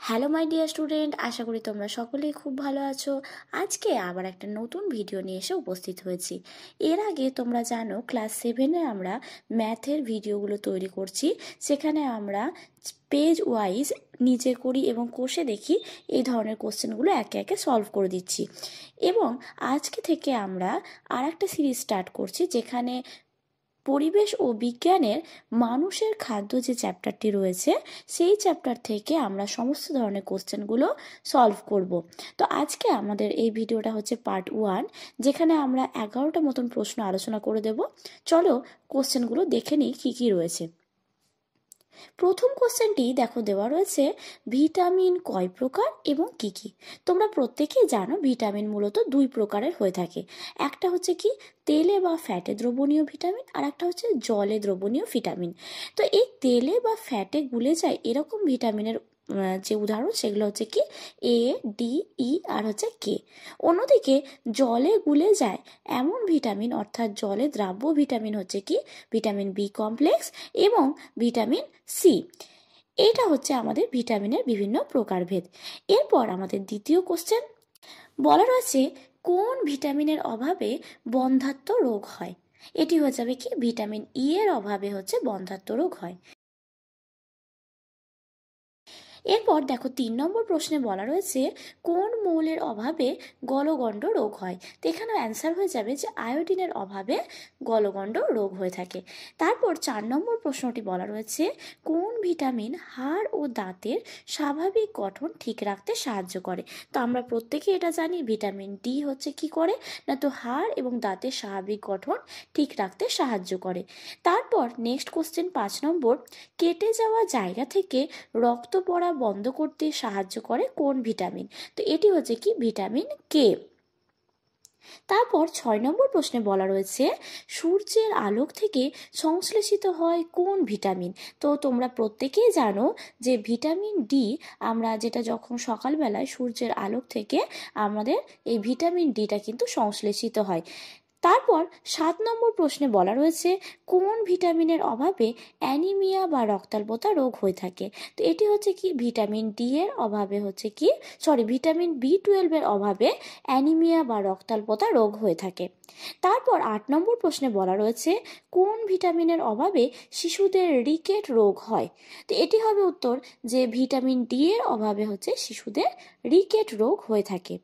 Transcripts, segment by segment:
Hello my dear student, আশা করি তোমরা সকলেই খুব ভালো আছো। আজকে আবার একটা নতুন ভিডিও নিয়ে এসে উপস্থিত হয়েছি। এর আগে তোমরা জানো ক্লাস 7-এ আমরা ম্যাথের ভিডিওগুলো তৈরি করছি। সেখানে আমরা পেজ ওয়াইজ নিচে করি এবং কোষে দেখি এই ধরনের কোশ্চেনগুলো একে একে সলভ করে দিচ্ছি। এবং আজকে থেকে আমরা আর একটা সিরিজ স্টার্ট করছি, যেখানে পরিবেশ ও বিজ্ঞানের মানুষের খাদ্য যে চ্যাপ্টারটি রয়েছে সেই চ্যাপ্টার থেকে আমরা সমস্ত ধরনের কোশ্চেনগুলো সলভ করব। তো আজকে আমাদের এই ভিডিওটা হচ্ছে পার্ট 1, যেখানে আমরা 11টা মতন প্রশ্ন আলোচনা করে দেব। চলো কোশ্চেনগুলো দেখে নিই কী কী রয়েছে। প্রথম কোশ্চেনটি দেখো, দেওয়া রয়েছে ভিটামিন কয় প্রকার এবং কি কি। তোমরা প্রত্যেকেই জানো ভিটামিন মূলত দুই প্রকারের হয়ে থাকে। একটা হচ্ছে কি তেলে বা ফ্যাটে দ্রবণীয় ভিটামিন, আর একটা হচ্ছে জলে দ্রবণীয় ভিটামিন। তো এই তেলে বা ফ্যাটে গুলে যায় এরকম ভিটামিনের যে উদাহরণ সেগুলো হচ্ছে কি এ, ডি, ই আর হচ্ছে কে। অন্যদিকে জলে গুলে যায় এমন ভিটামিন অর্থাৎ জলে দ্রাব্য ভিটামিন হচ্ছে কি ভিটামিন বি কমপ্লেক্স এবং ভিটামিন সি। এটা হচ্ছে আমাদের ভিটামিনের বিভিন্ন প্রকারভেদ। এরপর আমাদের দ্বিতীয় কোশ্চেন বলা রয়েছে কোন ভিটামিনের অভাবে বন্ধ্যাত্ব রোগ হয়। এটি হয়ে যাবে কি ভিটামিন ই এর অভাবে হচ্ছে বন্ধ্যাত্ব রোগ হয়। এরপর দেখো 3 নম্বর প্রশ্নে বলা রয়েছে কোন মৌলের অভাবে গলগণ্ড রোগ হয়। তো এখানে অ্যান্সার হয়ে যাবে যে আয়োডিনের অভাবে গলগণ্ড রোগ হয়ে থাকে। তারপর 4 নম্বর প্রশ্নটি বলা রয়েছে কোন ভিটামিন হাড় ও দাঁতের স্বাভাবিক গঠন ঠিক রাখতে সাহায্য করে। তো আমরা প্রত্যেকে এটা জানি ভিটামিন ডি হচ্ছে কি করে না, তো হাড় এবং দাঁতের স্বাভাবিক গঠন ঠিক রাখতে সাহায্য করে। তারপর নেক্সট কোশ্চেন 5 নম্বর কেটে যাওয়া জায়গা থেকে রক্ত পড়া বন্ধ করতে সাহায্য করে কোন ভিটামিন। তো এটি হচ্ছে কি ভিটামিন কে। তারপর 6 নম্বর প্রশ্নে বলা রয়েছে সূর্যের আলোক থেকে সংশ্লেষিত হয় কোন ভিটামিন। তো তোমরা প্রত্যেকেই জানো যে ভিটামিন ডি আমরা যেটা যখন সকালবেলায় সূর্যের আলোক থেকে আমাদের এই ভিটামিন ডিটা কিন্তু সংশ্লেষিত হয়। তারপর 7 নম্বর প্রশ্নে বলা রয়েছে কোন ভিটামিনের অভাবে অ্যানিমিয়া বা রক্তাল্পতা রোগ হয়ে থাকে। তো এটি হচ্ছে কি ভিটামিন ডি এর অভাবে হচ্ছে কি ভিটামিন বি12 এর অভাবে অ্যানিমিয়া বা রক্তাল্পতা রোগ হয়ে থাকে। তারপর 8 নম্বর প্রশ্নে বলা রয়েছে কোন ভিটামিনের অভাবে শিশুদের রিকেট রোগ হয়। তো এটি হবে উত্তর যে ভিটামিন ডি এর অভাবে হচ্ছে শিশুদের রিকেট রোগ হয়ে থাকে।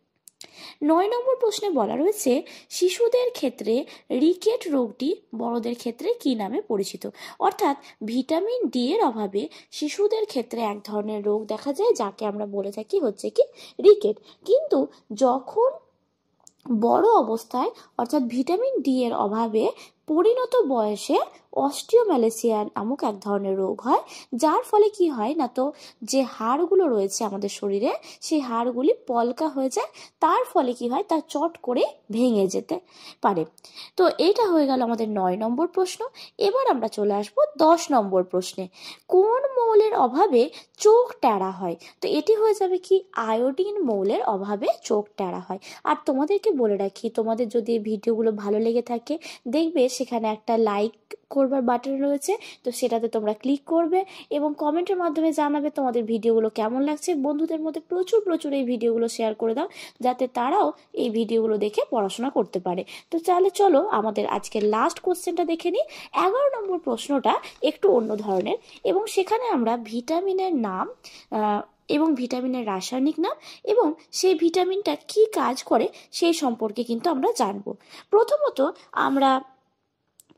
9 নম্বর প্রশ্নে বলা রয়েছে শিশুদের ক্ষেত্রে রিকেট রোগটি বড়দের ক্ষেত্রে কি নামে পরিচিত। অর্থাৎ ভিটামিন ডি এর অভাবে শিশুদের ক্ষেত্রে এক ধরনের রোগ দেখা যায় যাকে আমরা বলে থাকি হচ্ছে কি রিকেট। কিন্তু যখন বড় অবস্থায় অর্থাৎ ভিটামিন ডি এর অভাবে পরিণত বয়সে অস্টিওম্যালেসিয়া নামক এক ধরনের রোগ হয়, যার ফলে কি হয় না, তো যে হাড়গুলো রয়েছে আমাদের শরীরে সেই হাড়গুলি পলকা হয়ে যায়, তার ফলে কি হয় তা চট করে ভেঙে যেতে পারে। তো এটা হয়ে গেল আমাদের 9 নম্বর প্রশ্ন। এবার আমরা চলে আসব 10 নম্বর প্রশ্নে কোন মৌলের অভাবে চোখ ট্যাড়া হয়। তো এটি হয়ে যাবে কি আয়োডিন মৌলের অভাবে চোখ ট্যাড়া হয়। আর তোমাদেরকে বলে রাখি, তোমাদের যদি এই ভিডিওগুলো ভালো লেগে থাকে দেখবে সেখানে একটা লাইক করবার বাটন রয়েছে, তো সেটাতে তোমরা ক্লিক করবে এবং কমেন্টের মাধ্যমে জানাবে তোমাদের ভিডিওগুলো কেমন লাগছে। বন্ধুদের মধ্যে প্রচুর এই ভিডিওগুলো শেয়ার করে দাও যাতে তারাও এই ভিডিওগুলো দেখে পড়াশোনা করতে পারে। তো তাহলে চলো আমাদের আজকের লাস্ট কোশ্চেনটা দেখে নিই। 11 নম্বর প্রশ্নটা একটু অন্য ধরনের এবং সেখানে আমরা ভিটামিনের নাম এবং ভিটামিনের রাসায়নিক নাম এবং সেই ভিটামিনটা কি কাজ করে সেই সম্পর্কে কিন্তু আমরা জানবো। প্রথমত আমরা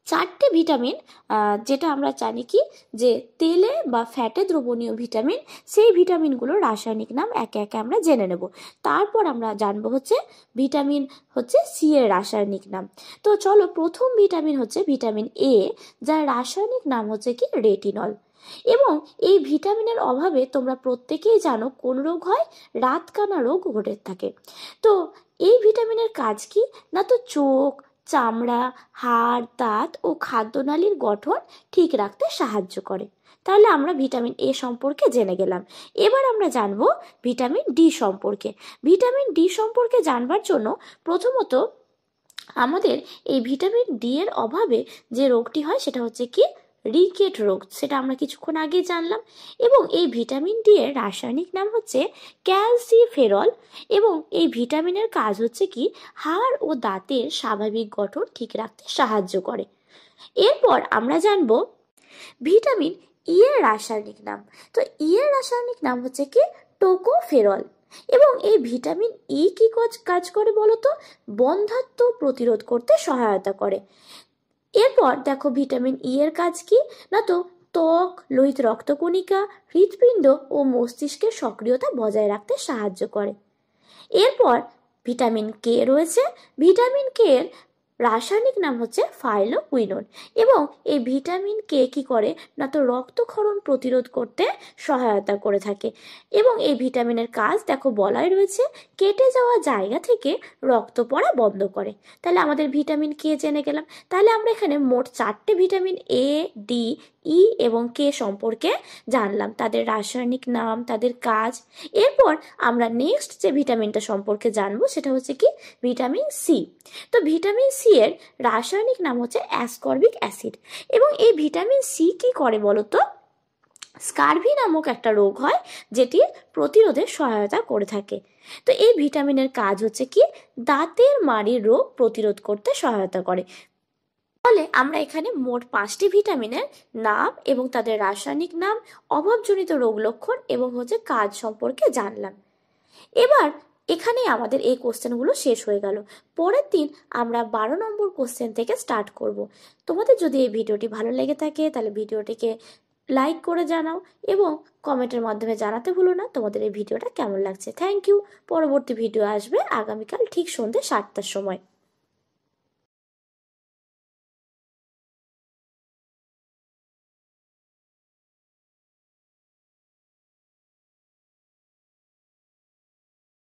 4টে ভিটামিন যেটা আমরা জানি কি যে তেলে বা ফ্যাটে দ্রবণীয় ভিটামিন, সেই ভিটামিনগুলোর রাসায়নিক নাম একে একে আমরা জেনে নেব। তারপর আমরা জানবো হচ্ছে ভিটামিন হচ্ছে সি এর রাসায়নিক নাম। তো চলো, প্রথম ভিটামিন হচ্ছে ভিটামিন এ, যার রাসায়নিক নাম হচ্ছে কি রেটিনল। এবং এই ভিটামিনের অভাবে তোমরা প্রত্যেকেই জানো কোন রোগ হয়, রাতকানা রোগ ঘটে থাকে। তো এই ভিটামিনের কাজ কি না, তো চোখ, চামড়া, হাড়, দাঁত ও খাদ্যনালীর গঠন ঠিক রাখতে সাহায্য করে। তাহলে আমরা ভিটামিন এ সম্পর্কে জেনে গেলাম। এবার আমরা জানবো ভিটামিন ডি সম্পর্কে। ভিটামিন ডি সম্পর্কে জানবার জন্য প্রথমত আমাদের এই ভিটামিন ডি এর অভাবে যে রোগটি হয় সেটা হচ্ছে কি রিকেট রোগ, সেটা আমরা কিছুক্ষণ আগেই জানলাম। এবং এই ভিটামিন ডি এর রাসায়নিক নাম হচ্ছে ক্যালসিফেরল। এবং এই ভিটামিনের কাজ হচ্ছে কি, হাড় ও দাঁতের স্বাভাবিক গঠন ঠিক রাখতে সাহায্য করে। এরপর আমরা জানবো ভিটামিন ই এর রাসায়নিক নাম। তো ই এর রাসায়নিক নাম হচ্ছে কি টোকোফেরল। এবং এই ভিটামিন ই কি কাজ করে বলতো? বন্ধ্যাত্ব প্রতিরোধ করতে সহায়তা করে। এরপর দেখো ভিটামিন ই এর কাজ কি না, তো ত্বক, লোহিত রক্তকণিকা, হৃৎপিণ্ড ও মস্তিষ্কের সক্রিয়তা বজায় রাখতে সাহায্য করে। এরপর ভিটামিন কে রয়েছে। ভিটামিন কে এর রাসায়নিক নাম হচ্ছে ফাইলোকুইনোন। এবং এই ভিটামিন কে কি করে না, তো রক্তক্ষরণ প্রতিরোধ করতে সহায়তা করে থাকে। এবং এই ভিটামিনের কাজ দেখো বলাই রয়েছে, কেটে যাওয়া জায়গা থেকে রক্ত পড়া বন্ধ করে। তাহলে আমাদের ভিটামিন কে জেনে গেলাম। তাহলে আমরা এখানে মোট 4টে ভিটামিন এ, ডি, ই এবং কে সম্পর্কে জানলাম, তাদের রাসায়নিক নাম, তাদের কাজ। এরপর আমরা নেক্সট যে ভিটামিনটা সম্পর্কে জানবো সেটা হচ্ছে কি ভিটামিন সি। তো ভিটামিন সি এর রাসায়নিক নাম হচ্ছে অ্যাসকর্বিক অ্যাসিড। এবং এই ভিটামিন সি কি করে বলতো? স্কারভি নামক একটা রোগ হয় যেটি প্রতিরোধে সহায়তা করে থাকে। তো এই ভিটামিনের কাজ হচ্ছে কি, দাঁতের মাড়ির রোগ প্রতিরোধ করতে সহায়তা করে। তাহলে আমরা এখানে মোট 5টি ভিটামিনের নাম এবং তাদের রাসায়নিক নাম, অভাবজনিত রোগ লক্ষণ এবং হচ্ছে কাজ সম্পর্কে জানলাম। এবার এখানেই আমাদের এই কোশ্চেনগুলো শেষ হয়ে গেল। পরের দিন আমরা 12 নম্বর কোশ্চেন থেকে স্টার্ট করব। তোমাদের যদি এই ভিডিওটি ভালো লেগে থাকে তাহলে ভিডিওটিকে লাইক করে জানাও এবং কমেন্টের মাধ্যমে জানাতে ভুলো না তোমাদের এই ভিডিওটা কেমন লাগছে। Thank you. পরবর্তী ভিডিও আসবে আগামীকাল ঠিক সন্ধ্যে 7টার সময়।